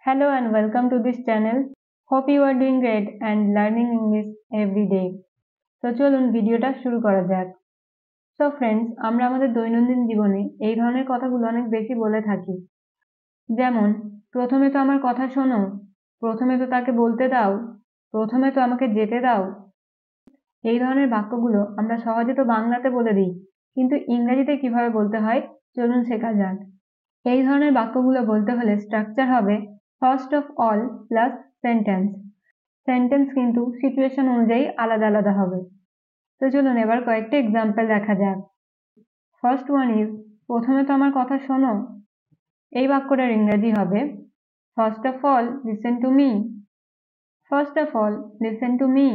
Hello and welcome to this channel. Hope you are doing great and learning English every day. তো চলুন ভিডিওটা শুরু করা যাক। সো ফ্রেন্ডস, আমরা আমাদের দৈনন্দিন জীবনে এই ধরনের কথাগুলো অনেক বেশি বলে থাকি। যেমন, প্রথমে তো আমার কথা শোনো, প্রথমে তো তাকে বলতে দাও, প্রথমে তো আমাকে যেতে দাও। এই ধরনের বাক্যগুলো আমরা সহজে তো বাংলাতে বলে দিই, কিন্তু ইংরেজিতে কিভাবে বলতে হয় চলুন শেখা যাক। এই ধরনের বাক্যগুলো বলতে হলে স্ট্রাকচার হবে first of all plus sentence. Sentence কিন্তু সিচুয়েশন অনুযায়ী আলাদা আলাদা হবে। তো চলুন এবার কয়েকটা এক্সাম্পল দেখা যাক। ফার্স্ট ওয়ান ইজ, প্রথমে তো আমার কথা শোনো। এই বাক্যটার ইংরেজি হবে first of all listen to me. First of all listen to me.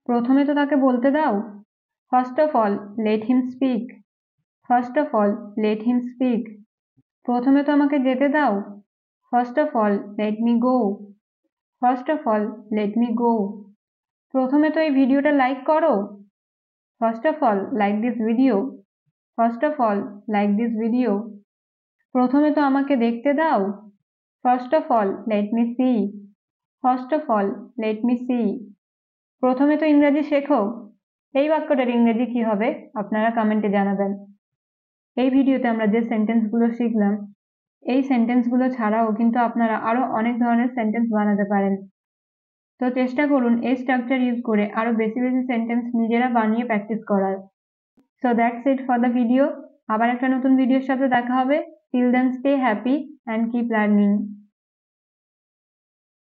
প্রথমে তো তাকে বলতে দাও। First of all let him speak. First of all let him speak. প্রথমে তো আমাকে যেতে দাও। First of all let me go. First of all let me go. প্রথমে তো এই ভিডিওটা লাইক করো। First of all like this video. First of all like this video. প্রথমে তো আমাকে দেখতে দাও। First of all let me see. First of all let me see. প্রথমে তো ইংরেজি শেখো। এই বাক্যটার ইংরেজি কি হবে আপনারা কমেন্টে জানাবেন। এই ভিডিওতে আমরা যে সেন্টেন্সগুলো শিখলাম, এই সেন্টেন্সগুলো ছাড়াও কিন্তু আপনারা আরো অনেক ধরনের সেন্টেন্স বানাতে পারেন। তো চেষ্টা করুন এই স্ট্রাকচার ইউজ করে আরো বেশি বেশি সেন্টেন্স নিজেরা বানিয়ে প্র্যাকটিস করার। So that's it for the video. আবার একটা নতুন ভিডিওর সাথে দেখা হবে। Till then stay happy and keep learning.